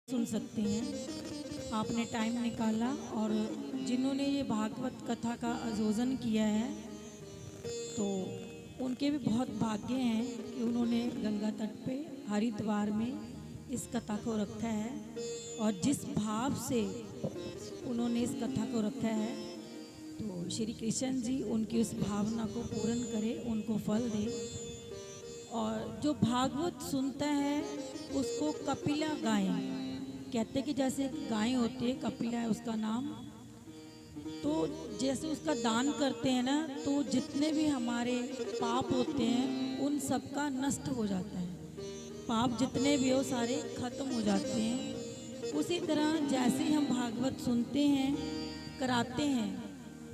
सुन सकते हैं। आपने टाइम निकाला और जिन्होंने ये भागवत कथा का आयोजन किया है तो उनके भी बहुत भाग्य हैं कि उन्होंने गंगा तट पे हरिद्वार में इस कथा को रखा है और जिस भाव से उन्होंने इस कथा को रखा है तो श्री कृष्ण जी उनकी उस भावना को पूर्ण करे, उनको फल दे। और जो भागवत सुनता है उसको कपिला गाय कहते कि जैसे गाय होती है, कपिला है उसका नाम, तो जैसे उसका दान करते हैं ना तो जितने भी हमारे पाप होते हैं उन सब का नष्ट हो जाता है। पाप जितने भी हो सारे खत्म हो जाते हैं। उसी तरह जैसे ही हम भागवत सुनते हैं कराते हैं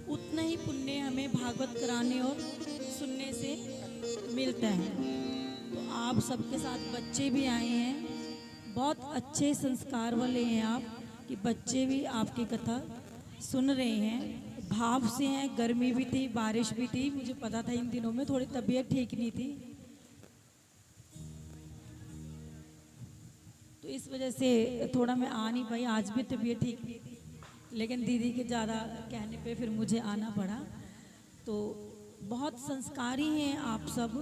उतना ही पुण्य हमें भागवत कराने और सुनने से मिलता है। तो आप सबके साथ बच्चे भी आए हैं, बहुत अच्छे संस्कार वाले हैं आप कि बच्चे भी आपकी कथा सुन रहे हैं, भाव से हैं। गर्मी भी थी, बारिश भी थी, मुझे पता था इन दिनों में थोड़ी तबीयत ठीक नहीं थी तो इस वजह से थोड़ा मैं आ नहीं पाई। आज भी तबीयत ठीक नहीं थी लेकिन दीदी के ज़्यादा कहने पे फिर मुझे आना पड़ा। तो बहुत संस्कारी हैं आप सब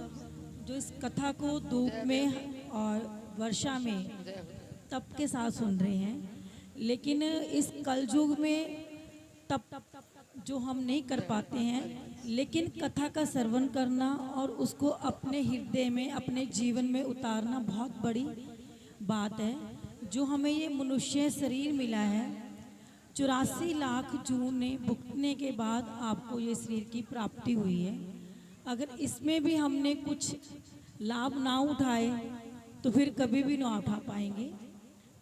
जो इस कथा को धूप में और वर्षा में तप के साथ सुन रहे हैं। लेकिन इस कलयुग में तप जो हम नहीं कर पाते हैं, लेकिन कथा का श्रवण करना और उसको अपने हृदय में अपने जीवन में उतारना बहुत बड़ी बात है। जो हमें ये मनुष्य शरीर मिला है 84 लाख जूने भुगतने के बाद आपको ये शरीर की प्राप्ति हुई है। अगर इसमें भी हमने कुछ लाभ ना उठाए तो फिर कभी भी ना उठा पाएंगे।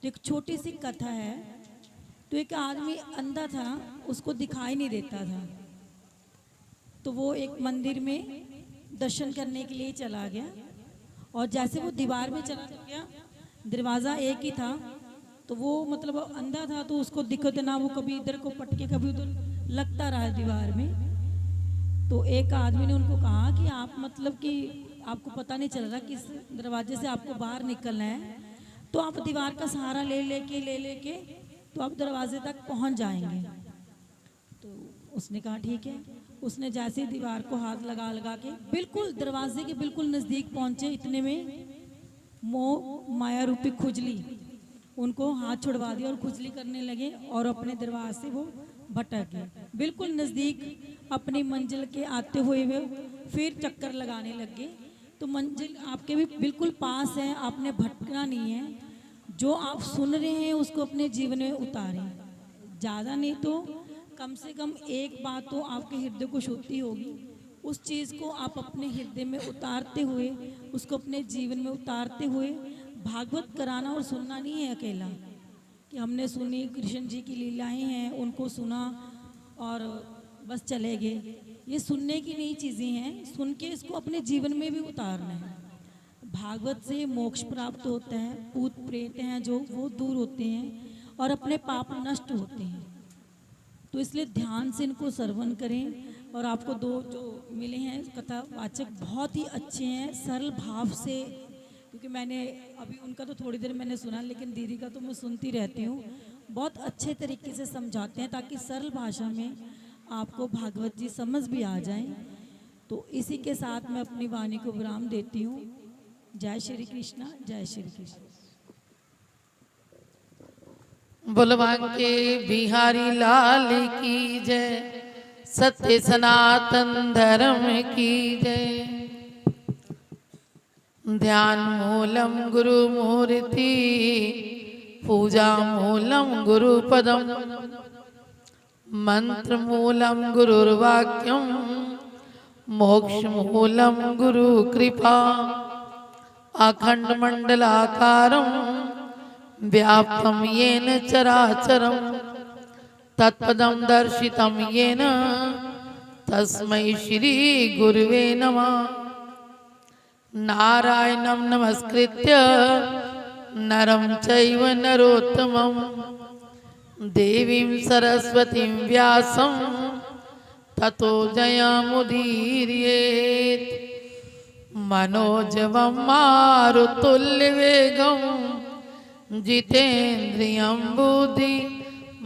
तो एक छोटी सी कथा है। तो एक आदमी अंधा था, उसको दिखाई नहीं देता था, तो वो एक मंदिर में दर्शन करने के लिए चला गया और जैसे वो दीवार में चला गया, दरवाज़ा एक ही था, तो वो मतलब अंधा था तो उसको दिक्कत ना, वो कभी इधर को पटके कभी उधर लगता रहा दीवार में। तो एक आदमी ने उनको कहा कि आप मतलब कि आपको पता नहीं चल रहा किस दरवाजे से आपको बाहर निकलना है, तो आप दीवार का सहारा ले लेके तो आप दरवाजे तक पहुंच जाएंगे। तो उसने कहा ठीक है। उसने जैसे दीवार को हाथ लगा के बिल्कुल दरवाजे के बिल्कुल नज़दीक पहुंचे, इतने में मोह माया रूपी खुजली उनको हाथ छुड़वा दिया और खुजली करने लगे और अपने दरवाजे से वो भटक गए। बिल्कुल नज़दीक अपनी मंजिल के आते हुए वे फिर चक्कर लगाने लगे। तो मंजिल आपके भी बिल्कुल पास है, आपने भटकना नहीं है। जो आप सुन रहे हैं उसको अपने जीवन में उतारें, ज़्यादा नहीं तो कम से कम एक बात तो आपके हृदय को छूती होगी। उस चीज़ को आप अपने हृदय में उतारते हुए, उसको अपने जीवन में उतारते हुए भागवत कराना और सुनना नहीं है अकेला कि हमने सुनी कृष्ण जी की लीलाएं हैं उनको सुना और बस चले गए। ये सुनने की नई चीज़ें हैं, सुन के इसको अपने जीवन में भी उतारना है। भागवत से मोक्ष प्राप्त होता है, भूत प्रेत हैं जो वो दूर होते हैं और अपने पाप नष्ट होते हैं। तो इसलिए ध्यान से इनको श्रवण करें। और आपको दो जो मिले हैं कथावाचक बहुत ही अच्छे हैं, सरल भाव से, क्योंकि मैंने अभी उनका तो थोड़ी देर मैंने सुना लेकिन दीदी का तो मैं सुनती रहती हूँ। बहुत अच्छे तरीके से समझाते हैं ताकि सरल भाषा में आपको भागवत जी समझ भी आ जाएं। तो इसी के साथ मैं अपनी वाणी को विराम देती हूँ। जय श्री कृष्णा, जय श्री कृष्ण। बुलवांके बिहारी लाल की जय, सत्य सनातन धर्म की जय। ध्यान मूलम गुरु मूर्ति, पूजा मूलम गुरु पदम, मंत्र मूलम गुरुर्वाक्यम, मोक्ष मूलम गुरु कृपा। अखंड मंडलाकारं व्याप्तं येन चराचरं, तत्पदं दर्शितं येन तस्मै श्री गुरुवे नमः। नारायणं नमस्कृत्य नरं चैव नरोत्तमं, देवीं सरस्वतीं व्यासं ततो जयमुदीरयेत्। मनोजवं मारुतुल्यवेगं जितेन्द्रियं बुद्धि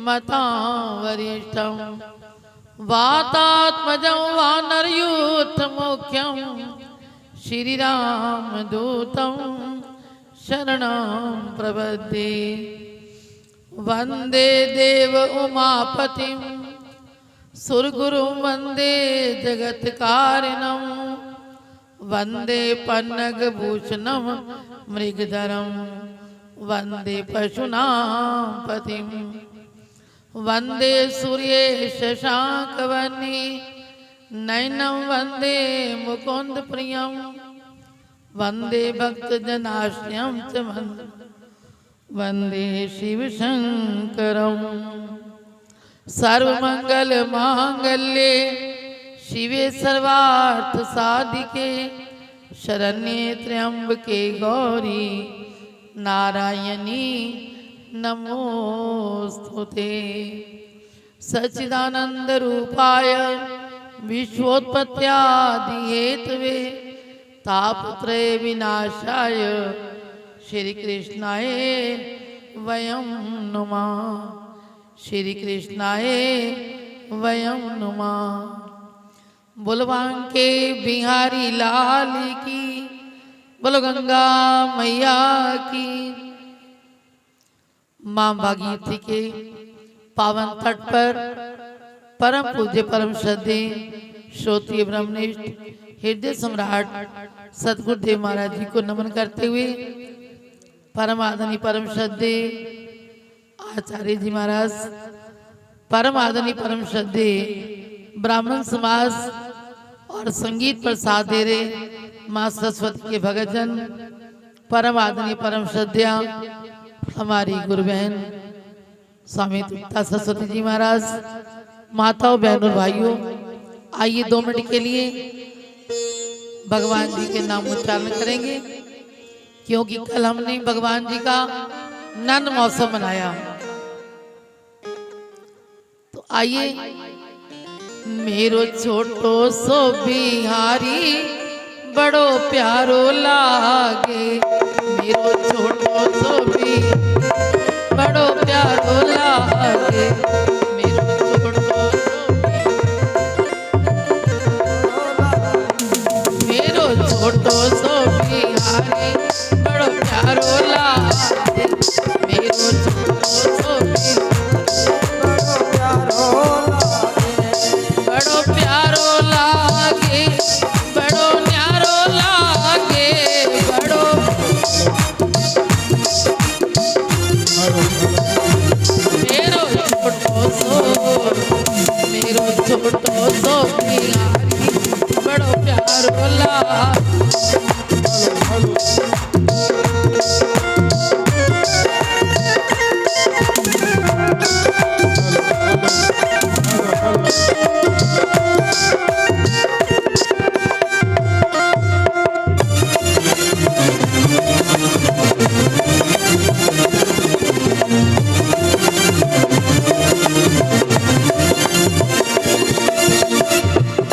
मतां वरिष्ठं वातात्मजं वानरयूथमुख्यं श्रीरामदूतं शरणं प्रपद्ये। वन्दे देव उमापतिं सुरगुरुं वन्दे जगत्कारिणं वन्दे पन्नगभूषणं मृगधरं वन्दे पशूनां पतिं वन्दे सूर्ये शशाङ्कवर्णे नयनं वन्दे मुकुन्दप्रियं वन्दे भक्तजनाश्रयं च वन्दे शिवशङ्करं। सर्वमङ्गलमाङ्गल्ये शिवे सर्वार्थसाधिके शरण्ये त्र्यम्बके गौरी नारायणी नमोस्तुते। सच्चिदानन्दरूपाय विश्वोत्पत्त्यादिहेतवे तापत्रय विनाशाय श्री कृष्णाय वयं नुमः। श्री कृष्णाय वयं नुमः। बुलवांके बिहारी लाल की, बोलो गंगा मैया की। मां भागीरथी के पावन तट पर परम पूज्य परम श्रद्धेय श्रोत्रिय ब्रह्मनिष्ठ हृदय सम्राट सतगुरुदेव महाराज जी को नमन करते हुए परम आदरणीय परम श्रद्धेय आचार्य जी महाराज, परम आदरणीय परम श्रद्धेय ब्राह्मण समाज और संगीत पर साथ दे रहे माँ सरस्वती के भगतजन, परम आदरणीय परम श्रद्धा हमारी गुरु बहन स्वामी तृप्ता सरस्वती जी महाराज, माताओं बहनों भाइयों, आइए 2 मिनट के लिए भगवान जी के नाम उच्चारण करेंगे, क्योंकि कल हमने भगवान जी का नंद महोत्सव मनाया। तो आइए। मेरो छोटो सो बिहारी बड़ो प्यारो लागे, मेरो छोटो सो भी बड़ो प्यारो लागे, मेरो छोटो सो मेरो छोटो सो बिहारी बड़ो प्यारो लागे, मेरो छोटो सो बड़ो प्यारो लागे, बड़ो न्यारो लागे, बड़ो मेरो छोटो सो बिहारी बड़ो प्यारो लागे।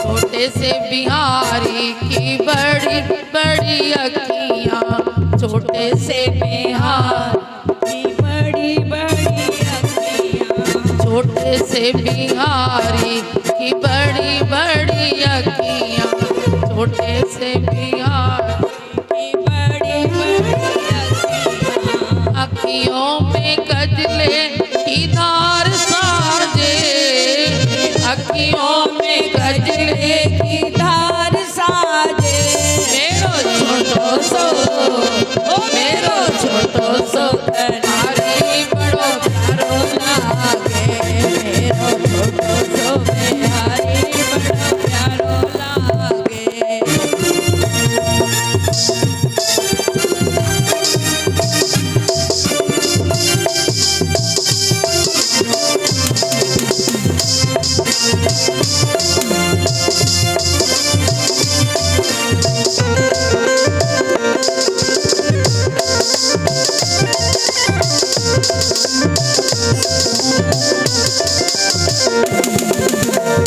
छोटे से बिहारी की बड़ी बड़ी अखियाँ, छोटे से बिहारी की बड़ी बड़ी अखियाँ, छोटे से बिहारी की बड़ी बड़ी अखियाँ, छोटे से बिहारी की बड़ी बड़ी अखियाँ, अखियों में गजले की धार साजे, अखियों में गजले की धार साजे। मेरो छोटो सो मेरो छोटो सो बिहारी बड़ो प्यारो लागे, मेरो छोटो सो बिहारी बड़ो प्यारो लागे।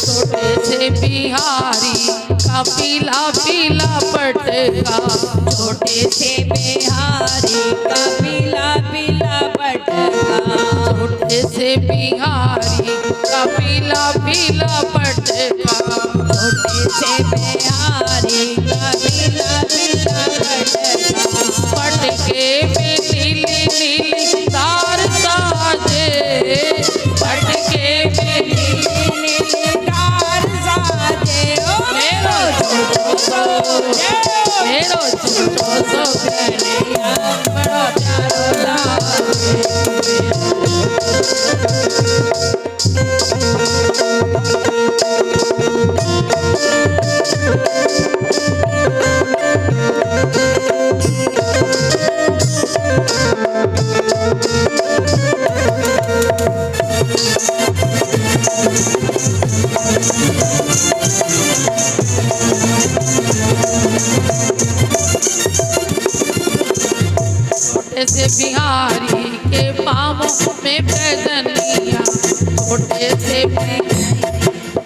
छोटे से बिहारी का पीला पीला पटका, छोटे से बिहारी का पीला पीला से बिहारी का पीला पीला पटका, छोटे से बिहारी का पीला पीला पटका, पटके में नीली नीली तार साजे, पटके में नीली नीली तार साजे। ओ मेरो छोटो सो कन्हैया बड़ो प्यारो लागे। छोटे से बिहारी के पाँवों में पैजनिया, छोटे से बिहारी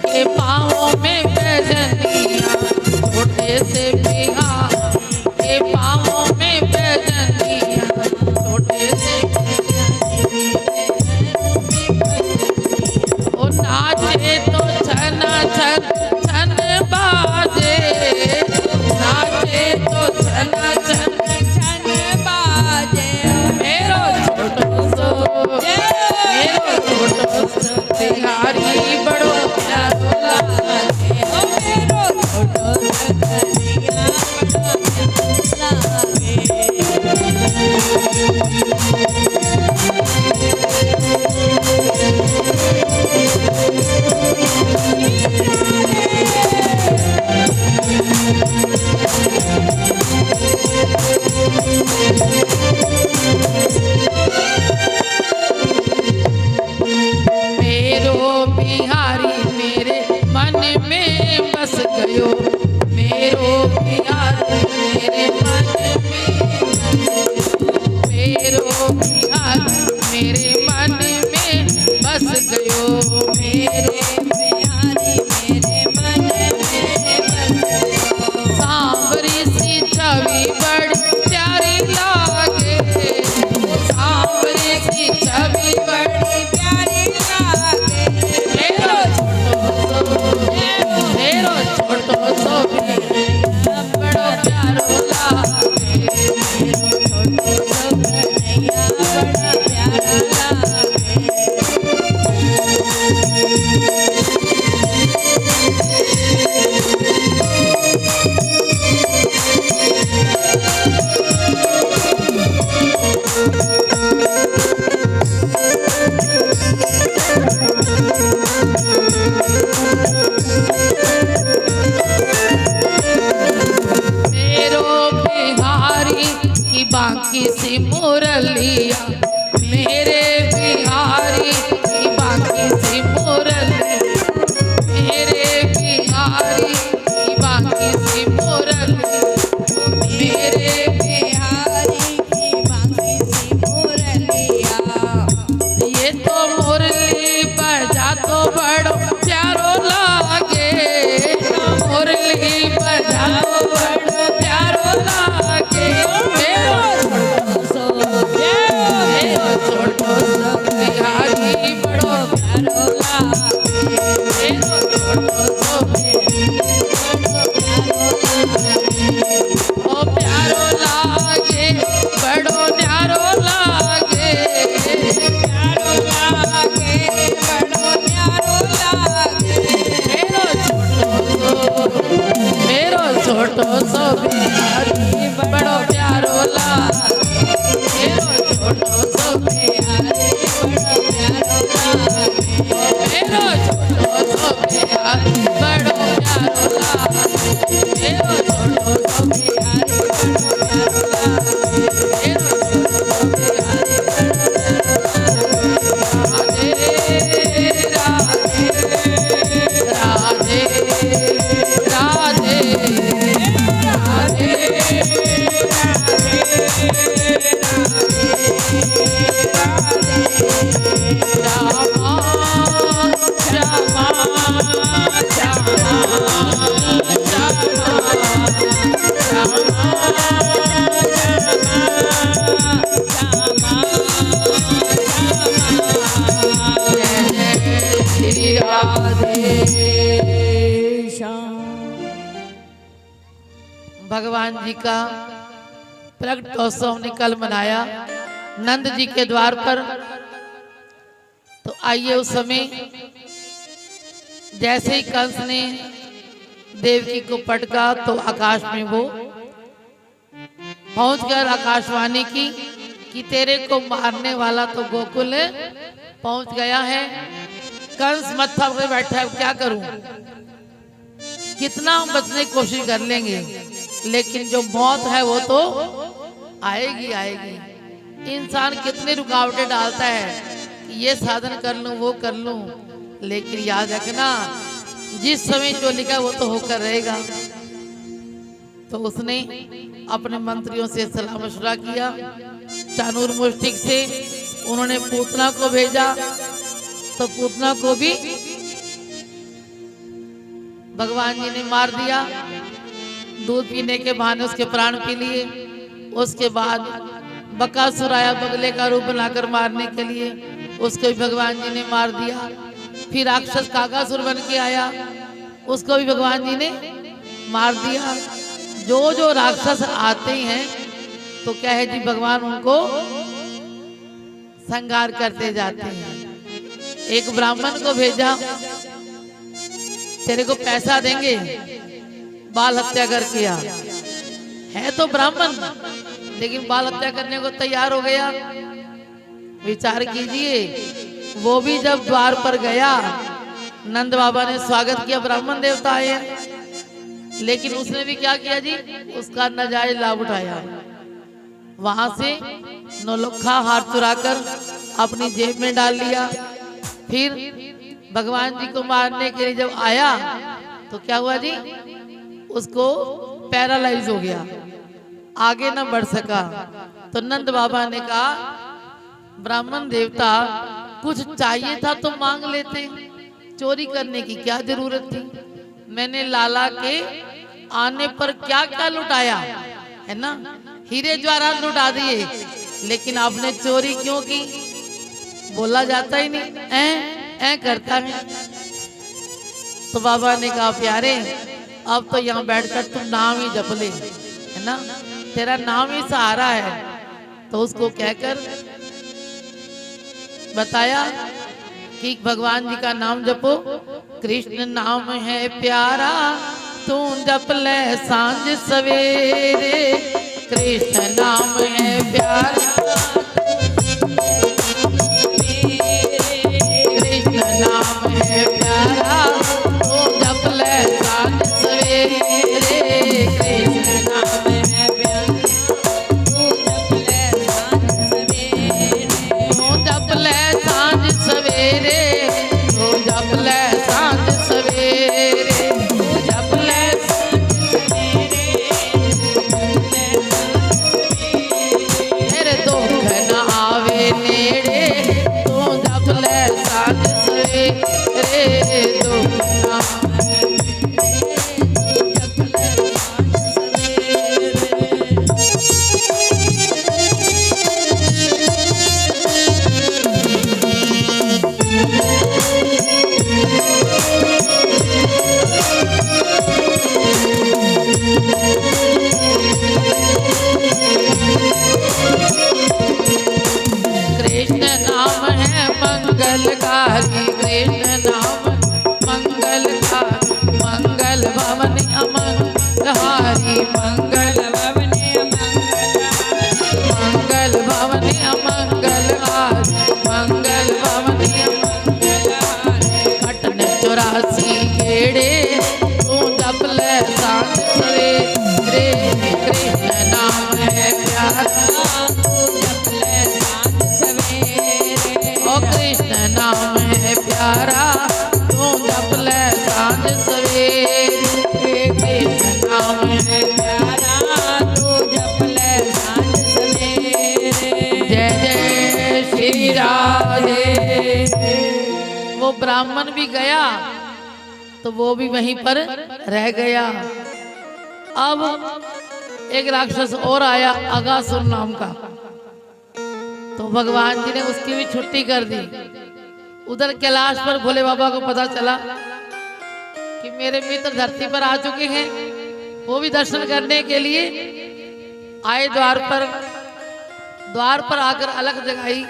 के पाँवों में पैजनिया, छोटे से बिहारी के पाँवों में पैजनिया, छोटे से ओ नाचे तो छना छन छन बाजे, नाचे तो छना छन छन बाजे। मेरो छोटो सो बिहारी बड़ो प्यारो लागे। ओ मेरो छोटो सो कन्हैया बड़ो मेरो बिहारी मेरे मन में बस गयो, मेरो बिहारी मेरे मन में मेरो बिहारी मेरे मन में बस गयो, मेरे बिहारी मेरे मन में बस गयो। सांवरी सी छवि बड़ी प्यारी लागे, सांवरी सी छवि बड़ी प्यारी लागे। मेरो छोटो सो बड़ो प्यारो लागे। छोटो सो कन्हैया बड़ा प्यारा लागे। मेरो बिहारी की बाकी सी मुरलिया, मेरे बिहारी की बाकी सी मुरलिया, मेरे बिहारी की बाकी सी मुरलिया, मेरे बिहारी की बाकी सी मुरलिया। ये तो मुरली बजा तो बड़ो प्यारो लागे, मुरली बजा तो बड़ो प्यारो लागे। मेरो छोटो सो बिहारी बड़ो प्यारो लागे, मेरो छोटो सो ओ प्यारो लागे, बड़ो प्यारो लागे, प्यारो लागे बड़ो प्यारो लागे। मेरो छोटो सो बिहारी बड़ो प्यारो लागे, मेरो छोटो सो बिहारी बड़ो प्यारो लागे। मेरो छोटो सो बिहारी बड़ो प्यारो लागे, मेरो छोटो सो बिहारी बड़ो प्यारो लागे, मेरो छोटो सो बिहारी राधे राधे राधे रामा रामा रामा भगवान जी का प्रकटोत्सव ने कल मनाया नंद जी के द्वार पर। तो आइए उस समय जैसे ही कंस ने देवकी को पटका तो आकाश में वो पहुंचकर आकाशवाणी की कि तेरे को मारने वाला तो गोकुल पहुंच गया है। कंस मत्था पे बैठा है, क्या करूं, कितना हम बचने की कोशिश कर लेंगे, लेकिन जो मौत है वो तो आएगी आएगी। इंसान कितनी रुकावटें डालता है कि ये साधन कर लूं वो कर लूं, लेकिन याद रखना जिस समय जो लिखा वो तो होकर रहेगा। तो उसने अपने मंत्रियों से सलाह मशवरा किया। चाणूर मुष्टिक से उन्होंने पूतना को भेजा, तो पूतना को भी भगवान जी ने मार दिया। दूध पीने के बहाने उसके प्राण पी लिए। उसके बाद बकासुर आया बगले का रूप बनाकर मारने के लिए, उसको भी भगवान जी ने मार दिया। फिर राक्षस काकासुर बन के आया, उसको भी भगवान जी ने मार दिया। जो जो राक्षस आते हैं तो क्या है जी, भगवान उनको संहार करते जाते हैं। एक ब्राह्मण को भेजा, तेरे को पैसा देंगे, बाल हत्या कर किया। है तो ब्राह्मण लेकिन बाल हत्या करने को तैयार हो गया। विचार कीजिए, वो भी जब द्वार पर गया, नंद बाबा ने स्वागत किया, ब्राह्मण देवता आए हैं, लेकिन उसने भी क्या किया जी, उसका नाजायज लाभ उठाया। वहां से नौलखा हार चुराकर अपनी जेब में डाल लिया। फिर भगवान जी को मारने के लिए जब आया तो क्या हुआ जी, उसको पैरालाइज हो गया, आगे न बढ़ सका। तो नंद बाबा ने कहा, ब्राह्मण देवता कुछ चाहिए था तो मांग लेते, चोरी करने की क्या जरूरत थी। मैंने लाला के आने पर क्या क्या लुटाया है ना, हीरे जवाहरात लुटा दिए, लेकिन आपने चोरी क्यों की। बोला जाता ही नहीं, ऐ करता है। तो बाबा ने कहा, प्यारे अब तो यहाँ बैठकर तुम नाम ही जप ले, है ना, तेरा नाम ही सहारा है। तो उसको कहकर बताया कि भगवान जी का नाम जपो, कृष्ण नाम है प्यारा, तू जप ले सांझ सवेरे। कृष्ण नाम है प्यारा, कृष्ण नाम है प्यारा, तू जप ले सांझ सवेरे। कृष्ण नाम है प्यारा, तू जप ले सांझ सवेरे, तू जप ले सांझ सवेरे, तू जप ले मेरे दुख न आवे नेड़े, तू जप ले सांझ सवेरे। दुख न कृष्ण नाम है मंगलकारी, कृष्ण नाम मंगलकारी, मंगल भवन अमंगलहारी, मंगल भवन मंगल भवन अमंगलहारी, मंगल भवन अमंगलहारी। कटन 84 गेड़े, तू जप ले सांझ सवेरे। कृष्ण नाम है प्यारा, कृष्ण नाम है प्यारा, तू जप ले सांझ सवेरे। कृष्ण नाम है प्यारा, तू जप ले सांझ सवेरे। जय जय श्री राधे। वो ब्राह्मण भी गया तो वो भी वहीं पर रह गया। अब एक राक्षस और आया, अगासुर नाम का, तो भगवान जी ने उसकी भी छुट्टी कर दी। उधर कैलाश पर भोले बाबा को पता चला कि मेरे मित्र धरती पर आ चुके हैं, वो भी दर्शन करने के लिए आए द्वार पर आकर अलग जगाई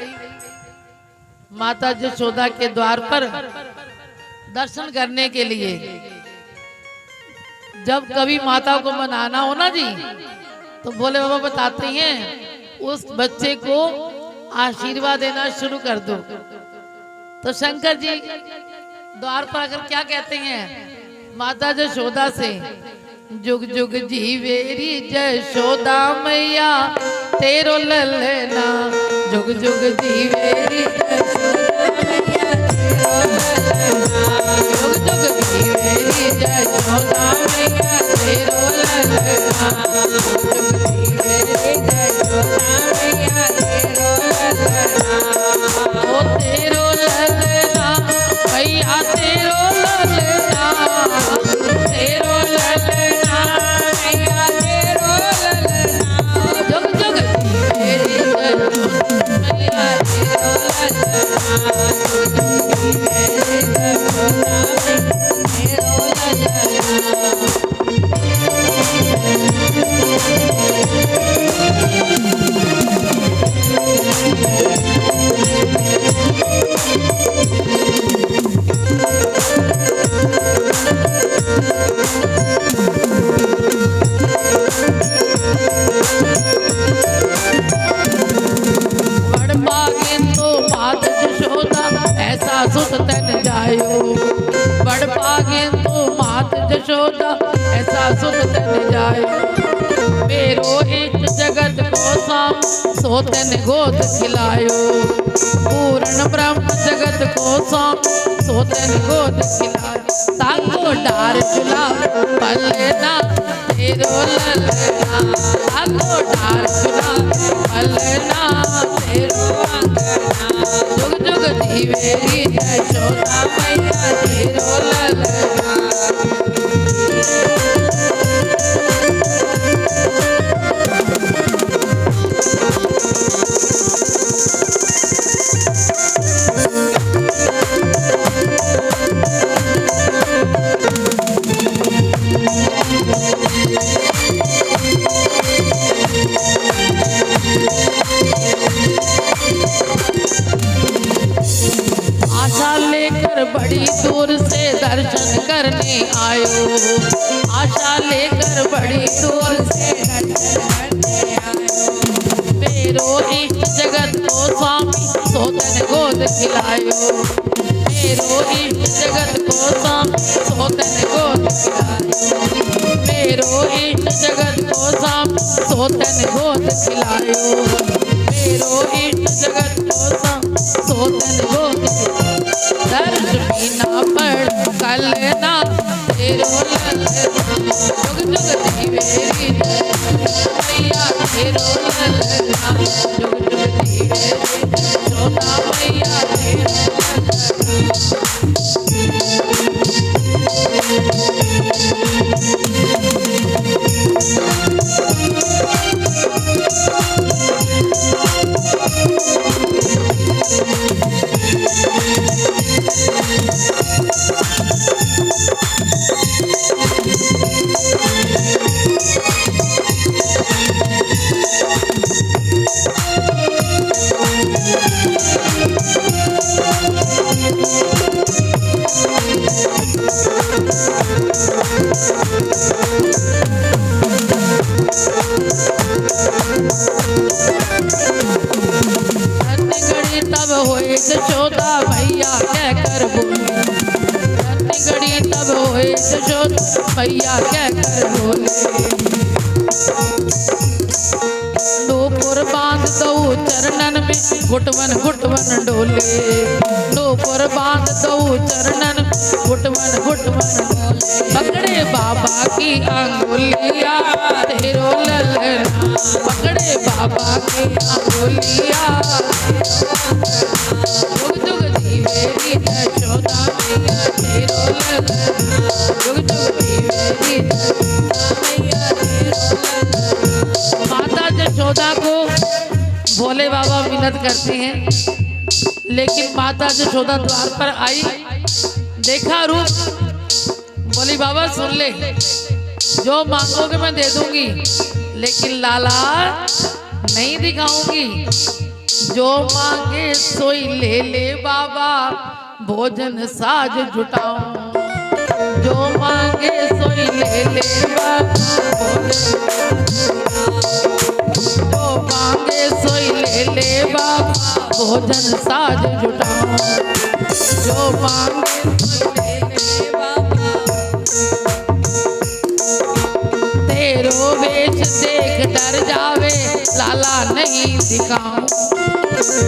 माता यशोदा के द्वार पर दर्शन करने के लिए। जब कभी माता को मनाना हो ना जी, तो भोले बाबा बताते हैं उस बच्चे को आशीर्वाद देना शुरू कर दो। तो शंकर जी द्वार पर आकर क्या कहते हैं माता यशोदा से, जुग जुग जीवेरी यशोदा मैया तेरो ललना, जुग जुग जीवेरी यशोदा मैया जुग जुग जीवेरी यशोदा मैया तेरो ललना, जुग जीवेरी यशोदा मैया तेरो ललना, ओ तेरो ललना मैया तेरो ललना, तेरो ललना मैया तेरो ललना, जुग जुग जीवेरी यशोदा मैया तेरो ललना, जुग जुग जीवेरी यशोदा मैया तेरो सुत तन जायो, बड़ पागे तो मात यशोदा ऐसा सुत तन जायो, मेरो इष्ट जगत को साम सो तन गोद खिलायो, पूर्ण ब्रह्म जगत को साम सो तन गोद खिलायो, ताको डार चुला पलना तेरो ललना, ताको डार चुला पलना तेरो अंगना, जुग जुग जीवेरी यशोदा मैया तेरो ललना। आशा लेकर बड़ी दूर से दर्शन करने आयो, आशा लेकर बड़ी दूर से दर्शन करने आयो, मेरो इष्ट जगत को स्वामी सोतन गोद खिलायो, मेरो इष्ट जगत को स्वामी सोतन गोद खिलायो, मेरो इष्ट जगत को स्वामी सोतन गोद खिलायो, मेरो इष्ट जगत को स्वामी सोतन गोद खिलायो, दर्श बिना पढ़ कलना तेरो ललना, जुग जुग जीवेरी मैया तेरो ललना, जुग जुग जीवेरी यशोदा मैया तेरो तब होए यशोदा मैया कह कर बोले, घड़ी तब होए यशोदा मैया कह कर बोले, नूपुर बांध दऊ चरणन में घुटवन घुटवन डोले, नूपुर बांध दऊ चरणन घुटवन घुटवन डोले, पकड़े बाबा की अंगुलिया तेरो ललना, पकड़े बाबा की अंगुलिया, जुग जुग जीवेरी यशोदा मैया तेरो ललना, जुग जुग जीवेरी यशोदा मैया तेरो ललना। माता यशोदा को भोले बाबा मिन्नत करते हैं, लेकिन माता यशोदा द्वार पर आई, देखा रूप, बोली बाबा सुन ले, जो मांगोगे मैं दे दूंगी, लेकिन लाला नहीं दिखाऊंगी। जो मांगे सोई ले ले बाबा, भोजन साज जुटाऊं। जो मांगे सोई ले ले बाबा, जो मांगे सोई ले ले बाबा, भोजन साज जुटाऊं। जो मांगे सोई ले ले बाबा, तेरो वेश देख डर जावे, लाला नहीं दिखाऊं।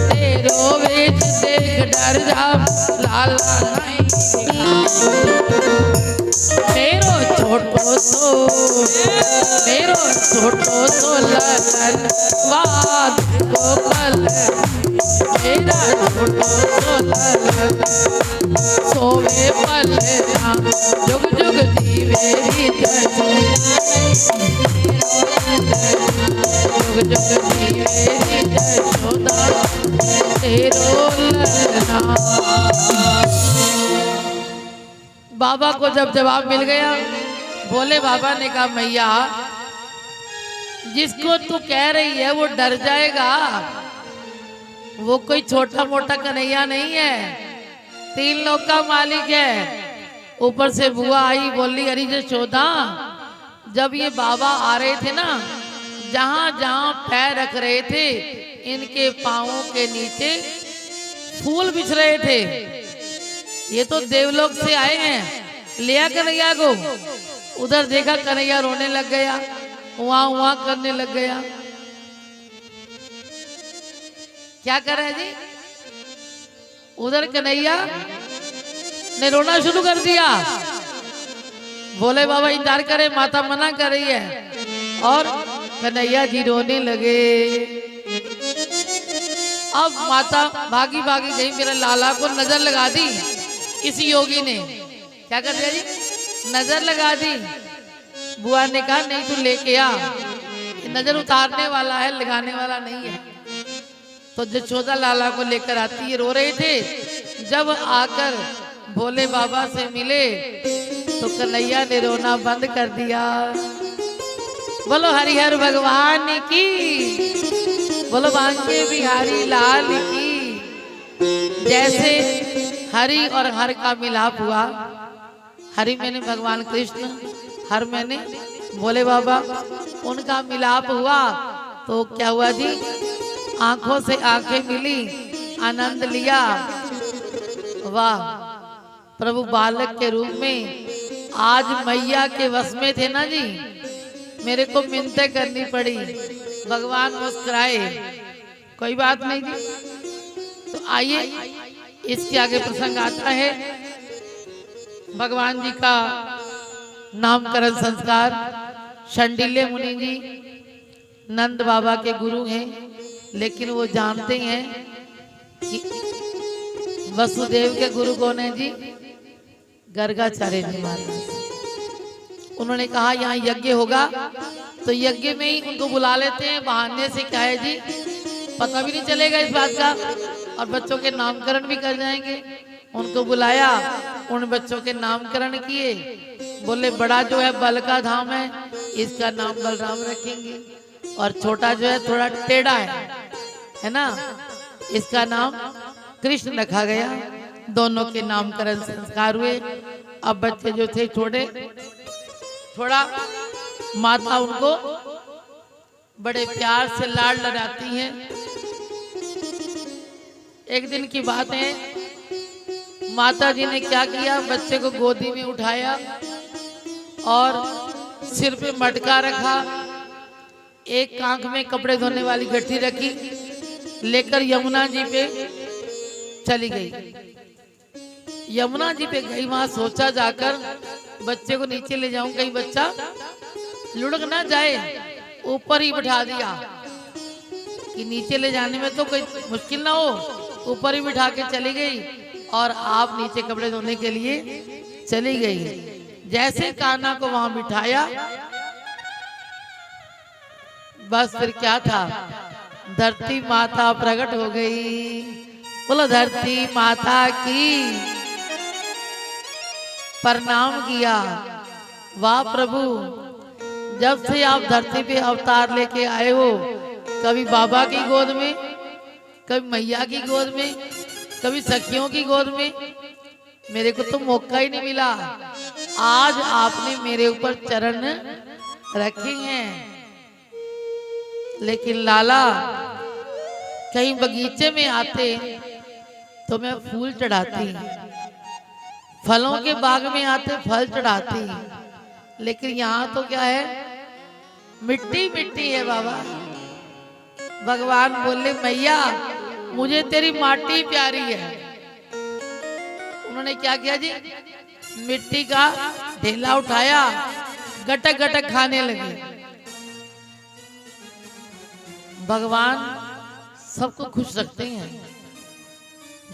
तेरो वेश देख डर जावे, लाला नहीं दिखाऊं। मेरो छोटो सो ललन वाद को कल, मेरा छोटो सो ललन सोवे पल ना, जुग जुग जीवे हृदय, जुग जुग जीवे हृदय सोदा तेरो ललना। बाबा को जब जवाब मिल गया, भोले बाबा ने कहा मैया जिसको तू कह रही है वो डर जाएगा, वो कोई छोटा मोटा कन्हैया नहीं है, 3 लोग का मालिक है। ऊपर से बुआ आई, बोली अरे यशोदा जब ये बाबा आ रहे थे ना, जहां जहां पैर रख रहे थे इनके पांवों के नीचे फूल बिछ रहे थे। ये तो देवलोक से आए हैं, लिया कन्हैया को। उधर देखा कन्हैया रोने लग गया, वहां वहां करने लग गया। क्या कर रहे हैं जी? उधर कन्हैया ने रोना शुरू कर दिया। बोले बाबा इंतजार करे, माता मना कर रही है, और कन्हैया जी रोने लगे। अब माता भागी भागी गई, मेरे लाला को नजर लगा दी। इस योगी ने क्या कर दिया जी? नजर लगा दी। बुआ ने कहा नहीं तू लेके आ, नजर उतारने वाला है, लगाने वाला नहीं है। तो यशोदा लाला को लेकर आती है। रो रहे थे। जब आकर भोले बाबा से मिले तो कन्हैया ने रोना बंद कर दिया। बोलो हरिहर भगवान की, बोलो बांके बिहारी लाल की। जैसे हरि और हर का मिलाप हुआ, हरि मैंने भगवान कृष्ण, हर मैंने भोले बाबा, उनका मिलाप हुआ तो क्या हुआ जी? आंखों से आंखें मिली, आनंद लिया। वाह, प्रभु बालक के रूप में आज मैया के वश में थे ना जी, मेरे को मिन्नतें करनी पड़ी, भगवान मुस्कुराए। कोई बात नहीं जी। तो आइए इसके आगे प्रसंग आता है भगवान जी का नामकरण संस्कार। शंडिल्य मुनि जी नंद बाबा के गुरु हैं, लेकिन वो जानते हैं कि वसुदेव के गुरु कौन है जी? गर्गाचार्य जी महाराज। उन्होंने कहा यहाँ यज्ञ होगा तो यज्ञ में ही उनको बुला लेते हैं। बहाने से क्या है जी, पता भी नहीं चलेगा इस बात का, और बच्चों के नामकरण भी कर जाएंगे। उनको बुलाया, उन बच्चों के नामकरण किए। बोले बड़ा जो है बल का धाम है, इसका नाम बलराम रखेंगे, और छोटा जो है थोड़ा टेढ़ा है ना, इसका नाम कृष्ण रखा गया। दोनों के नामकरण संस्कार हुए। अब बच्चे जो थे छोटे, थोड़ा माता उनको बड़े प्यार से लाड लगाती हैं। एक दिन की बात है, माता जी ने क्या किया, बच्चे को गोदी में उठाया और सिर पे मटका रखा, एक आंख में कपड़े धोने वाली गट्ठी रखी, लेकर यमुना जी पे चली गई। यमुना जी पे गई, वहां सोचा जाकर बच्चे को नीचे ले जाऊं, कहीं बच्चा लुढ़क ना जाए, ऊपर ही बिठा दिया कि नीचे ले जाने में तो कोई मुश्किल ना हो। ऊपर ही बिठा के चली गई और आप नीचे कपड़े धोने के लिए चली गई। जैसे कान्हा को वहां बिठाया, बस फिर क्या था, धरती माता प्रकट हो गई। बोलो धरती माता की, प्रणाम किया। वाह प्रभु, जब से आप धरती पे अवतार लेके आए हो, कभी बाबा की गोद में, कभी मैया की गोद में, कभी सखियों की गोद में, मेरे को तो मौका ही नहीं मिला। आज आपने मेरे ऊपर चरण रखे हैं। लेकिन लाला, कहीं बगीचे में आते तो मैं फूल चढ़ाती, फलों के बाग में आते फल चढ़ाती, लेकिन यहाँ तो क्या है, मिट्टी मिट्टी है बाबा। भगवान बोले मैया मुझे तेरी माटी प्यारी है। उन्होंने क्या किया जी, मिट्टी का ढेला उठाया, गटक गटक खाने लगे। भगवान सबको खुश रखते हैं।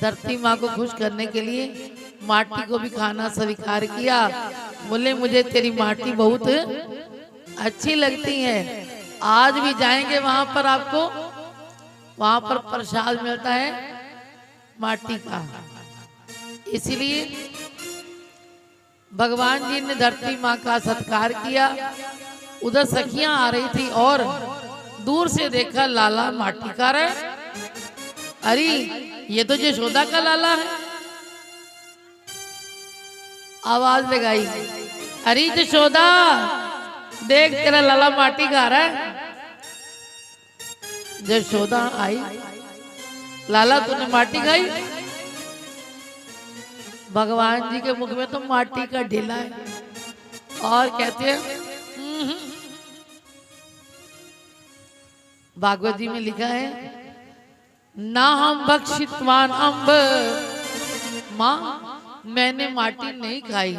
धरती माँ को खुश करने के लिए माटी को भी खाना स्वीकार किया। बोले मुझे तेरी माटी बहुत अच्छी लगती है। आज भी जाएंगे वहां पर, आपको वहां पर प्रसाद मिलता है माटी का। इसीलिए भगवान जी ने धरती माँ का सत्कार किया। उधर सखियां आ रही थी और दूर से देखा लाला माटी खा रहा है। अरे ये तो यशोदा का लाला है। आवाज लगाई, अरे यशोदा देख तेरा लाला माटी खा रहा है। यशोदा आई, लाला तूने माटी खाई? भगवान जी के मुख में तो माटी का ढेला है और कहते हैं भागवत जी में लिखा है, ना हम भक्षितवान अम्ब, माँ मैंने माटी नहीं खाई।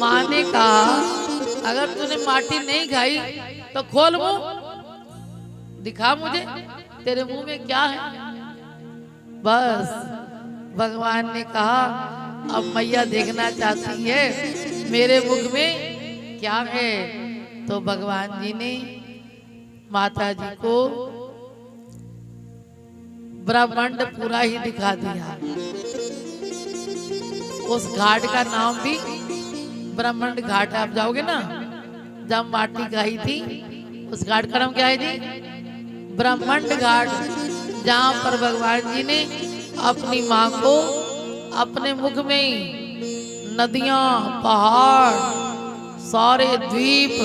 माँ ने कहा अगर तूने माटी नहीं खाई तो खोल मुंह, दिखा मुझे तेरे मुंह में क्या है। बस भगवान ने कहा अब मैया देखना चाहती है मेरे मुख में क्या है। तो भगवान जी ने माता जी को ब्रह्मांड पूरा ही दिखा दिया। उस घाट का नाम भी ब्रह्मांड घाट। आप जाओगे ना, जब माटी खाई थी उस घाट का नाम क्या है जी? ब्रह्मांड घाट। जहां पर भगवान जी ने अपनी माँ को अपने मुख में ही नदियां, पहाड़, सारे द्वीप,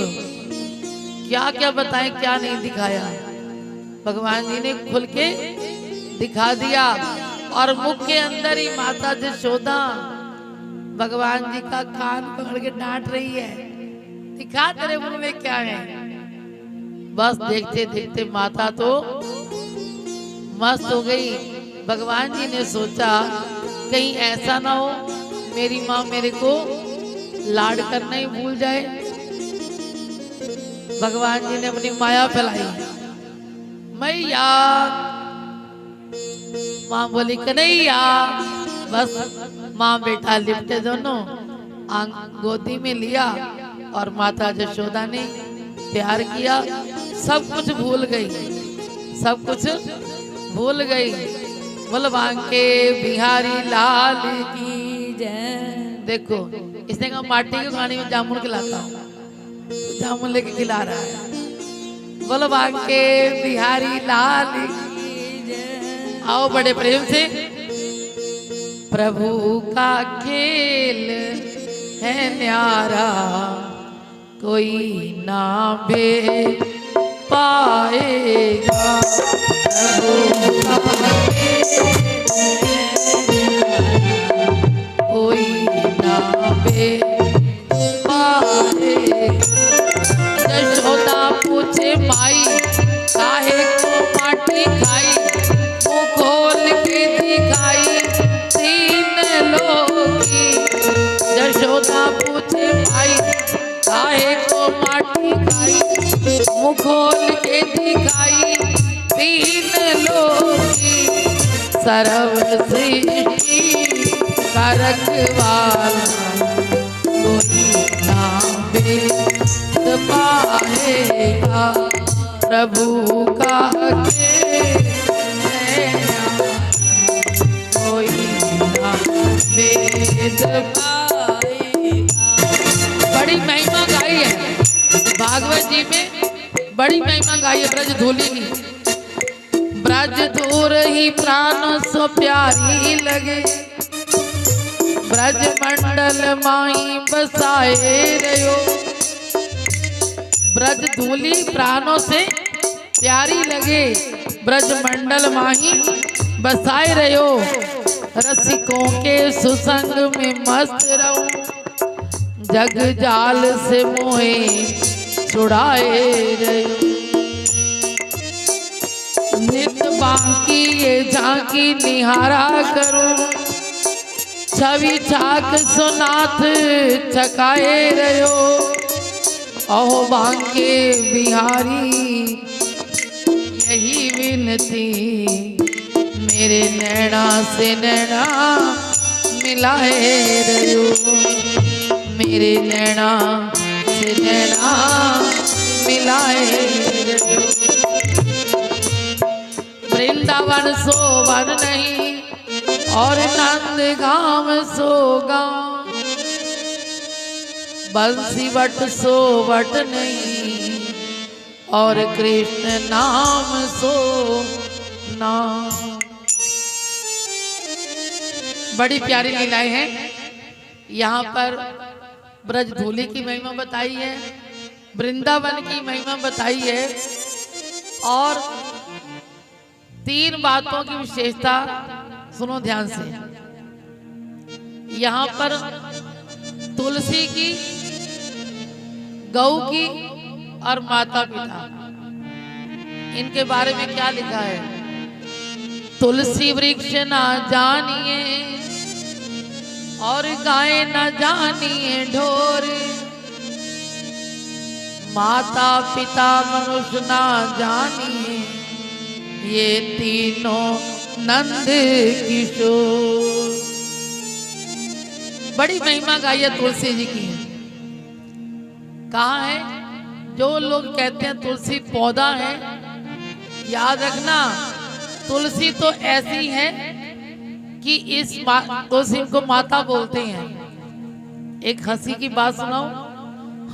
क्या क्या बताएं, क्या नहीं दिखाया। भगवान जी ने खुल के दिखा दिया। और मुख के अंदर ही माता यशोदा भगवान जी का कान पकड़ के डांट रही है, दिखा तेरे मुंह में क्या है। बस देखते देखते माता तो मस्त हो गई। भगवान जी ने सोचा कहीं ऐसा ना हो मेरी माँ मेरे को लाड करना ही भूल जाए। भगवान जी ने अपनी माया फैलाई, मैया। माँ बोली कन्हैया। बस माँ बेटा लिपटे दोनों, गोदी में लिया और माता यशोदा ने प्यार किया। सब कुछ भूल गई, सब कुछ भूल गई। बलवान के बिहारी लाल की जय। देखो इसने कहा माटी को खाने में जामुन खिलाता हूँ, जामुन लेके खिला रहा है। बलवान के बिहारी लाल की जय। आओ बड़े प्रेम से। प्रभु का खेल है न्यारा, कोई ना बे पाएगा। प्रभु का कोई ना बे पाएगा। यशोदा पूछे माई काहे को माटी खाई, मुँह खोल के दिखाई तीन लोग की। यशोदा पूछे माई काहे को माटी खाई, मुँह खोल के दिखाई तीन लोग की। सर्व सृष्टि का रखवाला, कोई ना भेद पाएगा। प्रभु का कोई ना भेद पाएगा। बड़ी महिमा गाई है जी में बड़ी महिमा गाई है ब्रज धूली की। ब्रज धूर ही प्राण सो प्यारी लगे, ब्रज मंडल माई बसाए रहो। ब्रज धूली प्राणों से प्यारी लगे, ब्रज मंडल माही बसाए रहो। रसिकों के सुसंग में मस्त रहो, जग जाल से मोहे छुड़ाए रहो। नित बाकी ये झांकी निहारा करो, छवि छाक सुनाथ छकाए रहो। अहो बांके बिहारी यही विनती, मेरे नैना से नैना मिलाए रहो। मेरे नैना से नैना मिलाए रहो। वृंदावन सो वन नहीं और नंद गांव सो गांव, बंसी वट सो वट नहीं और कृष्ण नाम सो नाम। बड़ी प्यारी लीलाएं हैं। यहाँ पर ब्रज धूली की महिमा बताई है, वृंदावन की महिमा बताई है और 3 बातों की विशेषता सुनो ध्यान से। यहाँ पर तुलसी की, गौ की और माता पिता, इनके बारे में क्या लिखा है? तुलसी वृक्ष ना जानिए और गाय न जानिए ढोर, माता पिता मनुष्य ना जानिए ये तीनों नंद किशोर। बड़ी महिमा गाई है तुलसी जी की। कहाँ है? जो लोग कहते हैं तुलसी पौधा है, याद रखना तुलसी तो ऐसी है कि इस तुलसी को माता बोलते हैं। एक हंसी की बात सुनाओ,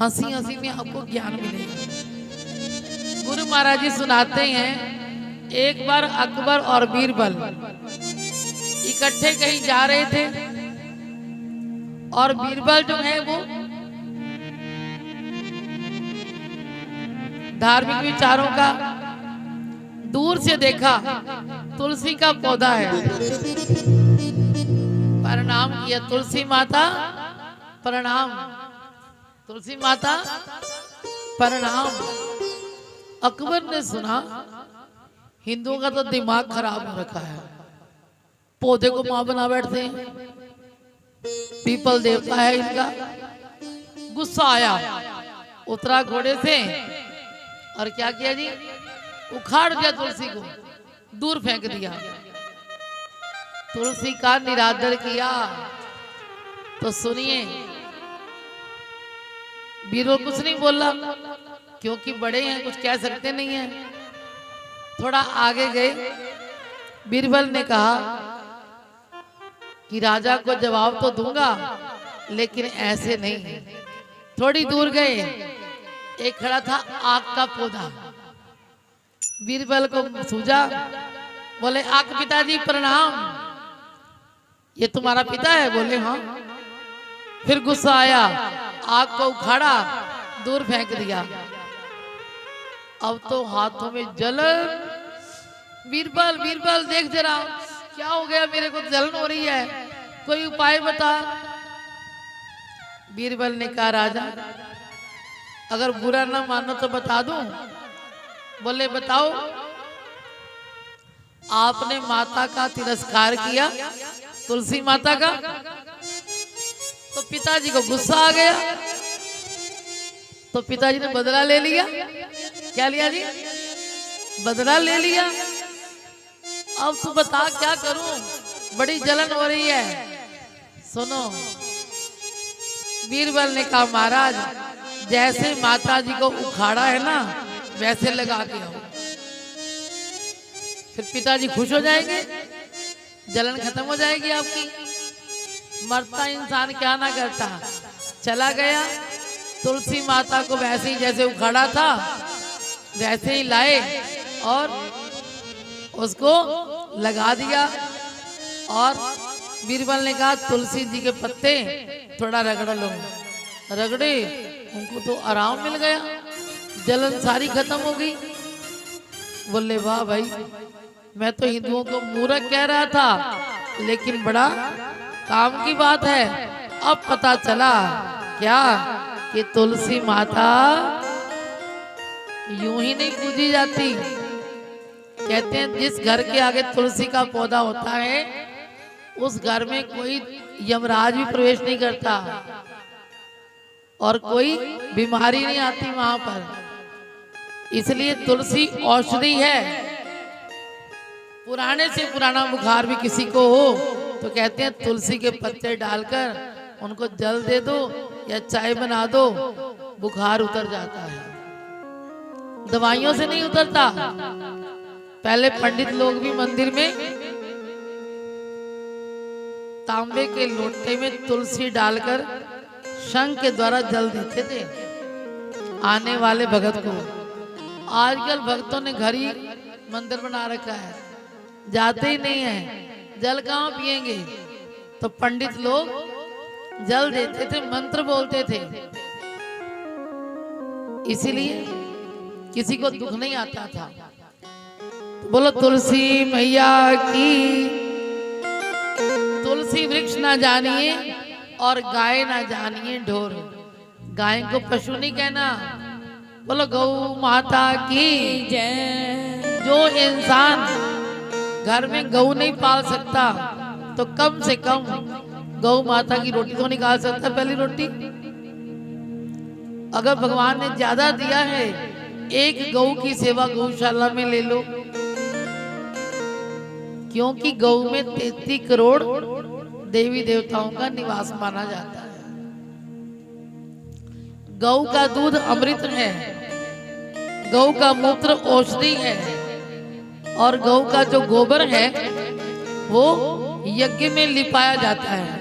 हंसी हंसी में आपको ज्ञान मिलेगा। गुरु महाराज जी सुनाते हैं, एक बार अकबर और बीरबल इकट्ठे कहीं जा रहे थे और बीरबल जो है वो धार्मिक विचारों का दूर से देखा, तुलसी का पौधा है, प्रणाम किया, तुलसी माता प्रणाम, तुलसी माता प्रणाम। अकबर ने सुना हिंदुओं का तो दिमाग खराब हो रखा है, पौधे को मां बना बैठते हैं, पीपल देवता है इनका। गुस्सा आया, उतरा घोड़े से और क्या किया जी, उखाड़ दिया तुलसी को, दूर फेंक दिया। तुलसी का निरादर किया तो सुनिए, बीरबल कुछ नहीं बोला क्योंकि बड़े हैं, कुछ कह सकते नहीं हैं। थोड़ा आगे गए, बीरबल ने कहा कि राजा को जवाब तो दूंगा लेकिन ऐसे नहीं। थोड़ी दूर गए, एक खड़ा था आग का पौधा, बीरबल को सूझा, बोले आग पिताजी प्रणाम, ये तुम्हारा पिता है? बोले हाँ। फिर गुस्सा आया, आग को उखाड़ा, दूर फेंक दिया। अब तो हाथों में जलन। बीरबल बीरबल देख जरा क्या हो गया, मेरे को जलन हो रही है, कोई उपाय बता। बीरबल ने कहा राजा अगर बुरा ना मानो तो बता दूं। बोले बताओ। आपने माता का तिरस्कार किया, तुलसी माता का, तो पिताजी को गुस्सा आ गया, तो पिताजी ने बदला ले लिया। क्या लिया जी? बदला ले लिया। अब तू बता क्या करूं, बड़ी जलन हो रही है। सुनो, बीरबल ने कहा महाराज जैसे माता जी को उखाड़ा है ना वैसे लगा के आओ, फिर पिताजी खुश हो जाएंगे, जलन खत्म हो जाएगी आपकी। मरता इंसान क्या ना करता। चला गया, तुलसी माता को वैसे ही जैसे उखाड़ा था वैसे ही लाए और उसको लगा दिया। और बीरबल ने कहा तुलसी जी के पत्ते थोड़ा रगड़ लो। रगड़े, उनको तो आराम मिल गया, जलन सारी खत्म हो गई। बोले वाह भाई, मैं तो हिंदुओं को मूर्ख कह रहा था, लेकिन बड़ा काम की बात है। अब पता चला क्या कि तुलसी माता यूं ही नहीं पूजी जाती। कहते हैं जिस घर के आगे तुलसी का पौधा होता है उस घर में कोई यमराज भी प्रवेश नहीं करता और कोई बीमारी नहीं आती वहां पर। इसलिए तुलसी औषधि है। पुराने से पुराना बुखार भी किसी को हो तो कहते हैं तुलसी के पत्ते डालकर उनको जल दे दो या चाय बना दो, बुखार उतर जाता है। दवाइयों से नहीं उतरता। पहले पंडित लोग भी मंदिर में तांबे के लोटे में तुलसी डालकर शंख के द्वारा जल देते थे आने वाले भगत को। आजकल भक्तों ने घर ही मंदिर बना रखा है, जाते ही नहीं है। जल कहाँ पिएंगे? तो पंडित लोग जल देते थे, मंत्र बोलते थे, इसीलिए किसी को दुख नहीं आता था। तो बोलो तुलसी मैया की। तुलसी वृक्ष ना जानिए और गाय ना जानिए ढोर। गाय को पशु नहीं कहना। बोलो गौ माता की जय। जो इंसान घर में गौ नहीं पाल सकता तो कम से कम गौ माता की रोटी तो निकाल सकता है। पहली रोटी अगर भगवान ने ज्यादा दिया है, एक गौ की सेवा गौशाला में ले लो, क्योंकि गौ में 33 करोड़ देवी देवताओं का निवास माना जाता है। गौ का दूध अमृत है, गौ का मूत्र औषधि है और गौ का जो गोबर है वो यज्ञ में लिपाया जाता है,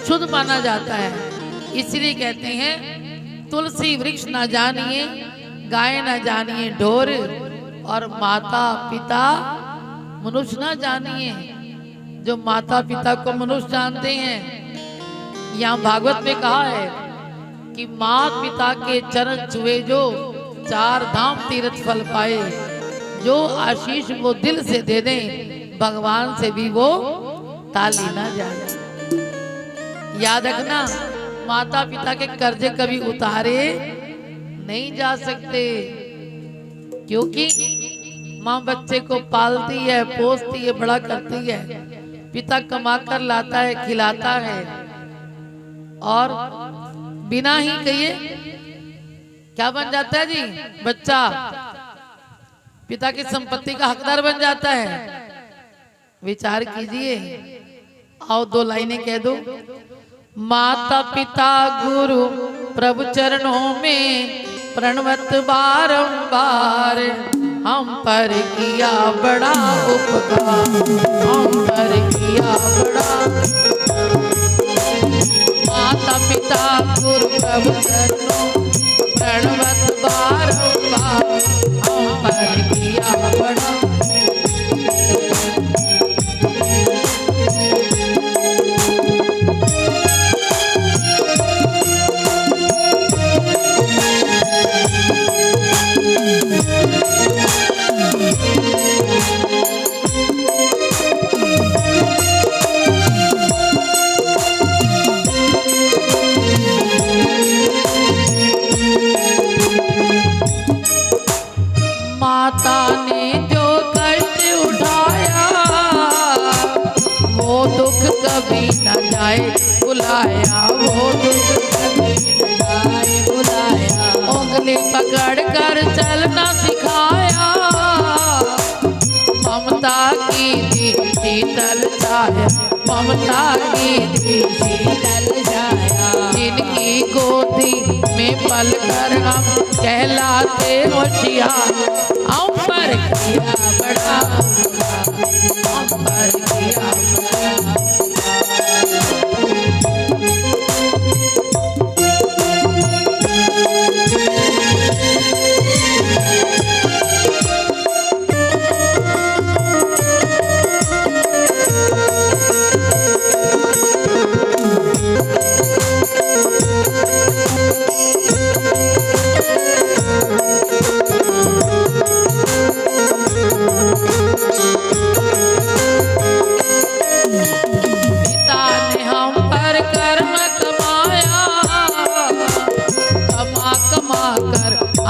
शुद्ध माना जाता है। इसलिए कहते हैं तुलसी वृक्ष ना जानिए, गाय ना जानिए ढोर, और माता पिता मनुष्य ना जानिए। जो माता पिता को मनुष्य जानते हैं, यहाँ भागवत में कहा है कि माता पिता के चरण छुए जो 4 धाम तीर्थ फल पाए। जो आशीष वो दिल से दे दे, भगवान से भी वो ताली ना जाए। याद रखना, माता पिता के कर्जे कभी उतारे नहीं जा सकते, क्योंकि माँ बच्चे को पालती है, पोसती है, बड़ा करती है। पिता कमा कर लाता है, खिलाता है, और बिना ही कहिए क्या बन जाता है जी? बच्चा पिता की संपत्ति का हकदार बन जाता है। विचार कीजिए। आओ 2 लाइनें कह दो। माता पिता गुरु प्रभु चरणों में प्रणवत बारंबार, हम पर किया बड़ा उपकार, हम पर किया बड़ा। माता पिता गुरु प्रभु चरणों प्रणवत बारंबार, हम पर किया बड़ा। माता ने जो कष्ट उठाया वो दुख कभी न जाए बुलाया, वो दुख कभी न जाए बुलाया। उंगली पकड़ कर चलना सिखाया, ममता की दी शीतल छाया, ममता की दी शीतल छाया। जिनकी गोदी में पल कर हम कहलाते होशियार, हम पर किया बड़ा, हम पर किया बड़ा।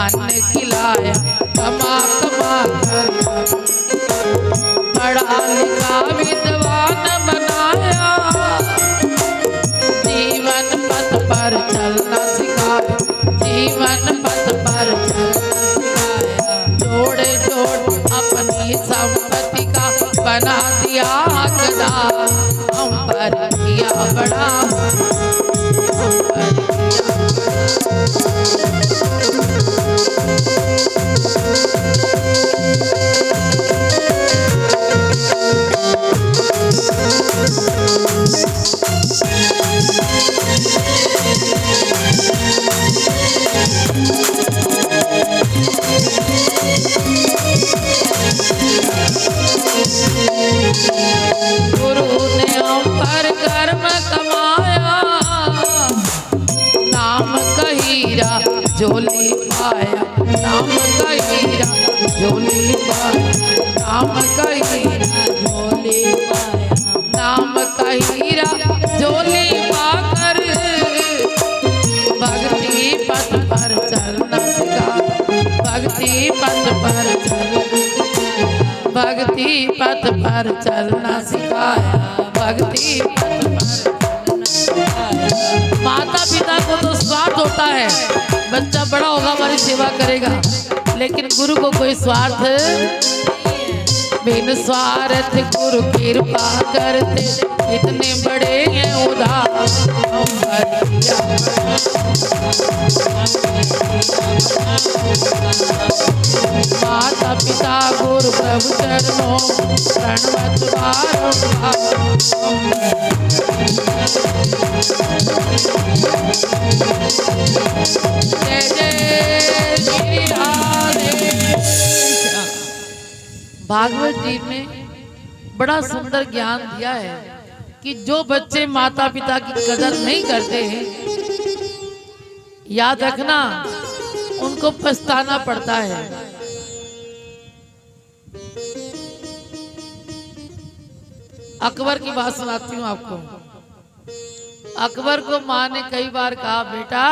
अन्न खिलाया, कमा कमा कर पढ़ा लिखा विद्वान बनाया, जीवन पथ पर चलना सिखाया, जीवन पथ पर चलना सिखाया। जोड़े जोड़ अपनी संपत्ति का बना दिया हकदार, हम पर किया बड़ा, हम पर किया गुरु ने हम पर कर्म कमाया, नाम कहीरा झोली पाया, नाम कहीरा झोली पाया, नाम कहीरा झोली पाया, नाम कहीरा झोली पाकर भक्ति पथ पर चलना सिखा, भक्ति पथ पर चलना, भक्ति पथ पर चलना सिखाया, भक्ति पथ पर चलना सिखाया। माता पिता को तो स्वार्थ होता है, बच्चा बड़ा होगा हमारी सेवा करेगा, लेकिन गुरु को कोई स्वार्थ, बिन स्वार्थ गुरु कृपा करते, इतने बड़े हैं उदार, हम पर किया माता पिता गुरु प्रभु चरणों प्रणवत बारंबार। जय जय श्री राधे। भागवत जी में बड़ा सुंदर ज्ञान दिया है कि जो बच्चे माता पिता की कदर नहीं करते हैं, याद रखना उनको पछताना पड़ता है। अकबर की बात सुनाती हूँ आपको। अकबर को माँ ने कई बार कहा, बेटा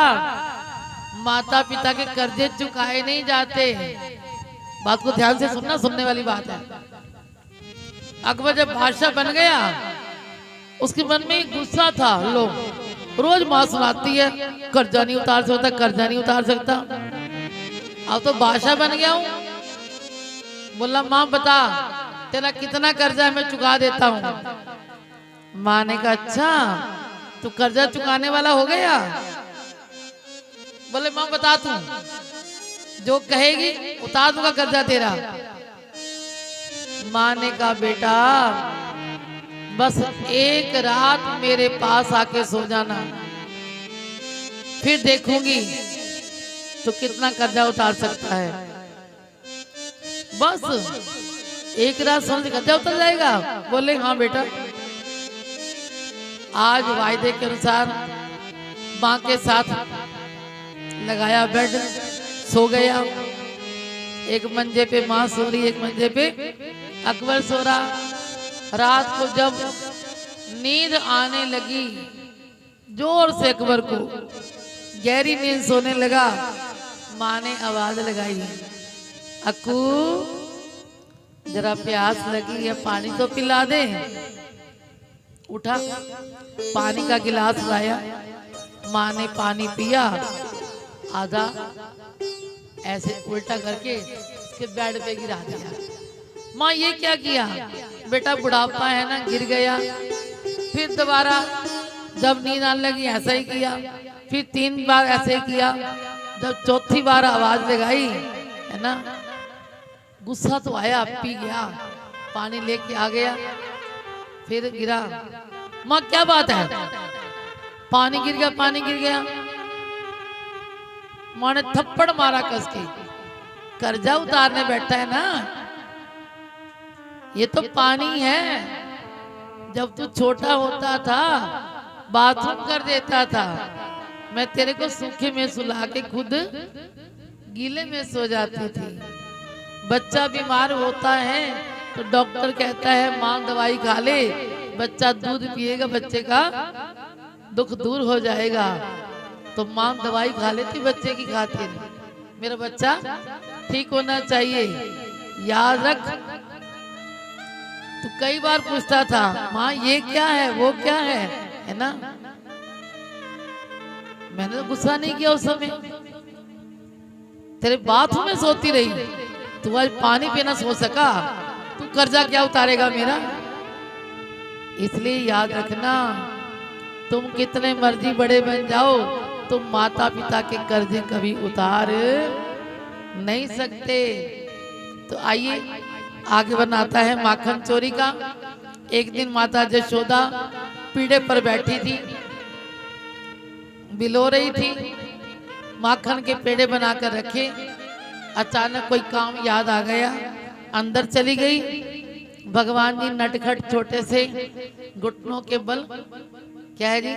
माता पिता के कर्जे चुकाए नहीं जाते। बात को ध्यान से सुनना, सुनने वाली बात है। अकबर जब बादशाह बन गया, उसके मन में गुस्सा था। लो रोज माँ सुनाती है कर्जा नहीं उतार सकता, कर्जा नहीं उतार सकता। अब तो बादशाह बन गया हूँ। बोला माँ बता तेरा कितना कर्जा है, मैं चुका देता हूँ। माँ ने कहा अच्छा तू कर्जा चुकाने वाला हो गया। बोले माँ बता तू जो कहेगी उतार दूंगा कर्जा तेरा। माँ ने कहा बेटा बस एक रात मेरे पास आके सो जाना, फिर देखूंगी तो कितना कर्जा उतार सकता है। बस एक रात सोने से कर्जा उतर जाएगा। बोले हाँ बेटा। आज वायदे के अनुसार माँ के साथ लगाया बेड, सो गया। एक मंजे पे माँ सो रही, एक मंजे पे अकबर सो रहा। रात को जब नींद आने लगी जोर से, अकबर को गहरी नींद सोने लगा। माँ ने आवाज लगाई, अक्कू जरा प्यास लगी है, पानी तो पिला दे। उठा, पानी का गिलास लाया। माँ ने पानी पिया, आधा ऐसे उल्टा करके उसके बेड पे गिरा दिया। माँ ये क्या किया? बेटा बुढ़ापा है ना, गिर गया। फिर दोबारा जब नींद आने लगी ऐसा ही किया। फिर 3 बार ऐसे ही किया। जब चौथी बार आवाज लगाई है ना, गुस्सा तो आया, पी गया, पानी लेके आ गया, फिर गिरा। माँ क्या बात है? पानी गिर गया, पानी गिर गया। माँ ने थप्पड़ मारा कस के। कर्जा उतारने बैठा है ना, ये तो पानी है। जब तू छोटा होता था बाथरूम कर देता था, मैं तेरे को सूखे में सुला के खुद गीले में सो जाती थी। बच्चा बीमार होता है तो डॉक्टर कहता है माँ दवाई खा ले, बच्चा दूध पिएगा, बच्चे का दुख दूर हो जाएगा। तो माँ दवाई खा लेती बच्चे की खातिर। मेरा बच्चा ठीक होना चाहिए, याद रख। तो कई बार पूछता था, माँ ये क्या है, वो क्या है ना। मैंने तो गुस्सा नहीं किया उस समय, तेरे बाथरूम में सोती रही, तू आज पानी पीना सो सका, तू कर्जा क्या उतारेगा मेरा। इसलिए याद रखना, तुम कितने मर्जी बड़े बन जाओ, तुम माता पिता के कर्जे कभी उतार नहीं सकते। तो आइए आगे बनाता है माखन चोरी का। एक दिन माता यशोदा पीढ़े पर बैठी थी, बिलो रही थी, माखन के पेड़े बनाकर रखे। अचानक कोई काम याद आ गया, अंदर चली गई। भगवान जी नटखट छोटे से घुटनों के बल क्या है जी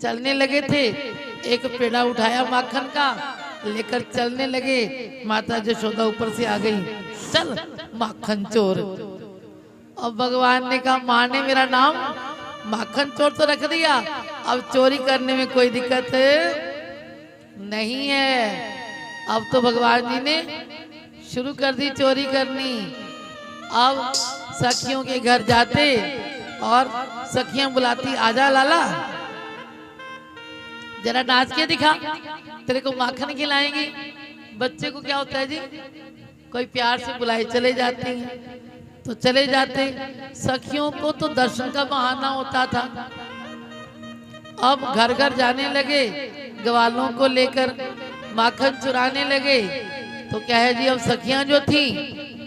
चलने लगे थे। एक पेड़ा उठाया माखन का, लेकर चलने लगे। माता यशोदा ऊपर से आ गई, चल माखन चोर। अब भगवान ने कहा, माँ ने मेरा नाम माखन चोर तो रख दिया, अब चोरी करने में कोई दिक्कत नहीं है। अब तो भगवान जी ने शुरू कर दी चोरी करनी। अब सखियों के घर जाते और सखियां बुलाती, आजा लाला जरा नाच के दिखा, तेरे को माखन खिलाएंगी। बच्चे को क्या होता है जी, कोई प्यार से बुलाए चले जाते हैं तो चले जाते। सखियों को तो दर्शन का बहाना होता था। अब घर घर जाने लगे, ग्वालों को लेकर माखन चुराने लगे। तो क्या है जी, अब सखियां जो थी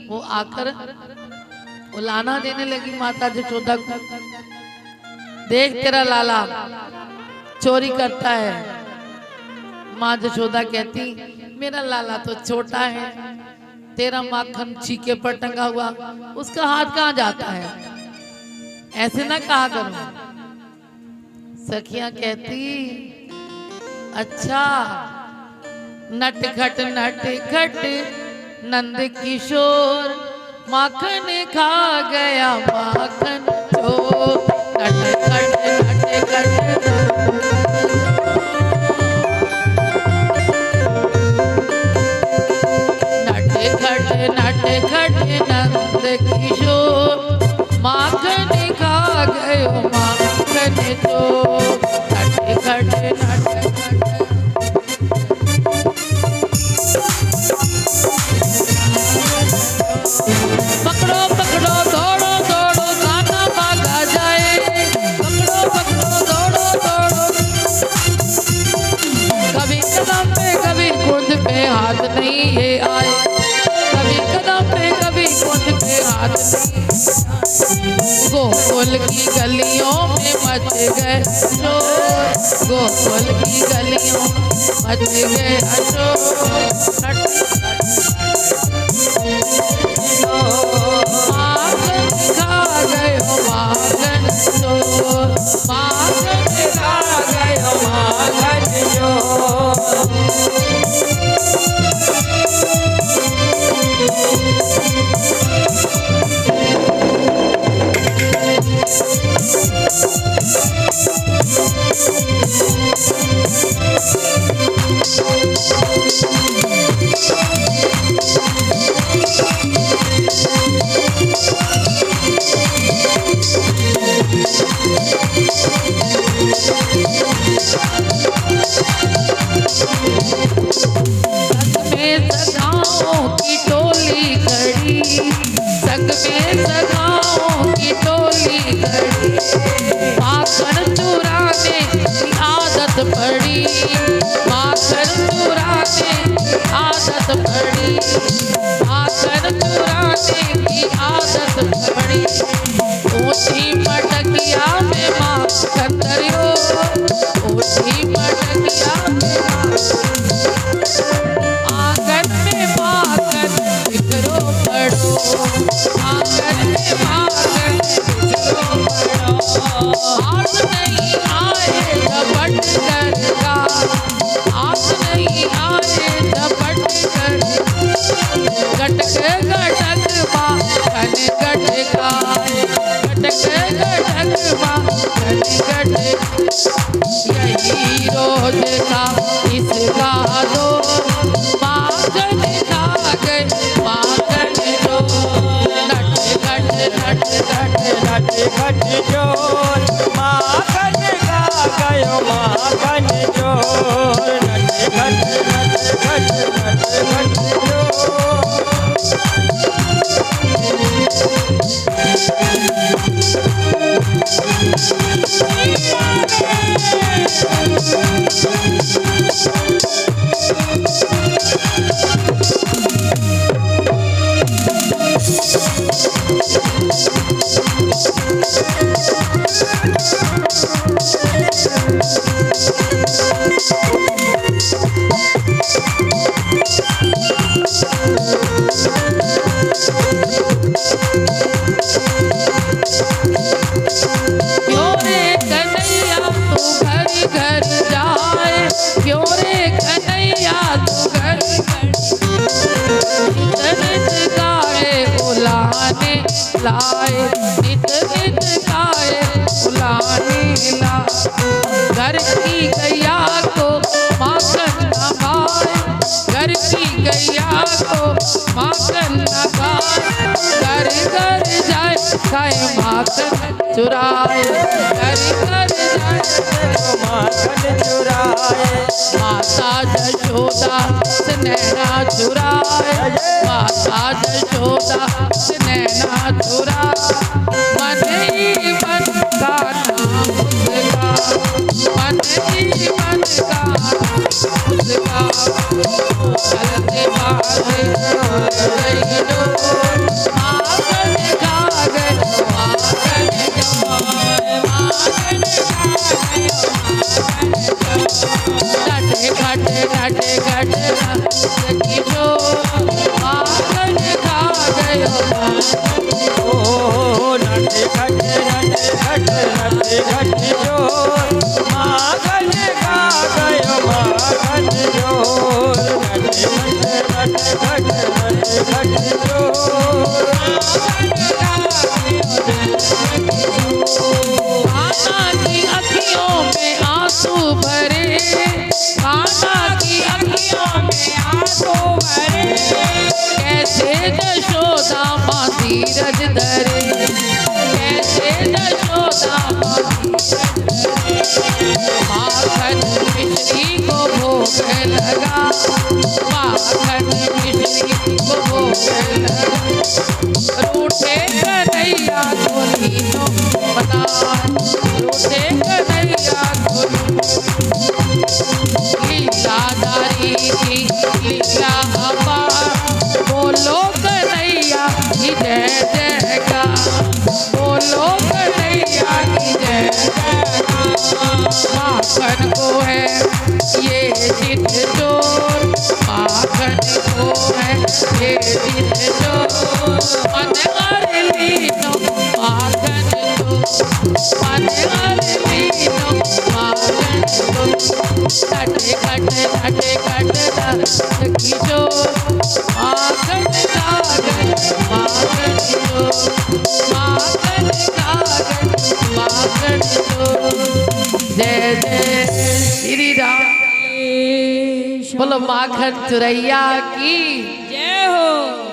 वो आकर वो लाना देने लगी माता यशोदा को, देख तेरा लाला चोरी करता है। माँ यशोदा कहती, मेरा लाला तो छोटा है, तेरा माखन छीके पर टंगा हुआ, उसका हाथ कहाँ जाता है, ऐसे ना कहा करो। सखियां कहती, अच्छा नटखट नटखट नंद किशोर माखन खा गया माखन चोर। नटखट नटखट नटखट नंद किशोर माखन खा गयो माखन चोर। नटखट नटखट पकड़ो पकड़ो दौड़ो दौड़ो गाना भागा जाए, पकड़ो पकड़ो दौड़ो दौड़ो। कभी कदम पे कभी कुंद पे हाथ नहीं ये आए, कभी कदम पे कभी कुंद पे हाथ नहीं। गोकुल की गलियों में मच गए शोर, गोकुल की गलियों मच गए शोर। माखन खा गयो माखन चोर, माखन खा गयो माखन चोर। पड़ी माखन चुराने की आदत पड़ी, माखन चुराने की आदत पड़ी। ऊंची मटकिया में माखन धरियो, ऊंची मटकिया में आंगन में माखन बिखरो पड़ो, आंगन में माखन बिखरो पड़ो। हाथ नहीं आए झपट कर का, हाथ नहीं आए झपट कर, गटक गटक माँ क्यों रे कन्हैया तू घर घर जाए, क्यों रे कन्हैया तू घर घर नित नित गाए बुलाने लाए, नित नित गाए बुलाने लाए। घर की गैया को माखन न खाए, घर की गैया को माखन न खाए, घर घर जाए खाए माखन चुराए, घर घर जाए माखन चुराए। माता जशोदा से नैना चुराए, माता जशोदा से नैना चुराए। मन ही मन का नाम उसका, मन ही मन का नाम उसका। चलते बाजे गई डोर, माखन खा गए माखन जाए, माखन खा गए घटे घटे घटे घटे की डोर, माखन खा गए ओ नटे घटे नटे घटे नटे घटे जोर, माखन खा गयो माखन जोर। नटे घटे नटे घटे नटे घटे जोर, कान्हा की अखियों में आंसू भरे, कान्हा की अखियों में आंसू भरे। कैसे यशोदा माँ धीरज धरे, कैसे यशोदा माँ धीरज धरे। माखन मिश्री को भोग लगा, माखन मिश्री को भोग लगा। रूठे कन्हैया को लीनो बनाए, रूठे कन्हैया को लीलाधारी की लीला अपार। बोलो कन्हैया की जय जयकार, बोलो कन्हैया की जय जयकार। माखन को है ये चित चोर, माखन को है ये चित चोर। मन कर लीनो माखन को, मन कर लीनो माखन को। घटे घटे घटे घटे की चोर, माखन खा गए माखन चोर, माखन खा गए माखन चोर। जय जय श्री राम। बोलो माखन चुरैया की जय हो।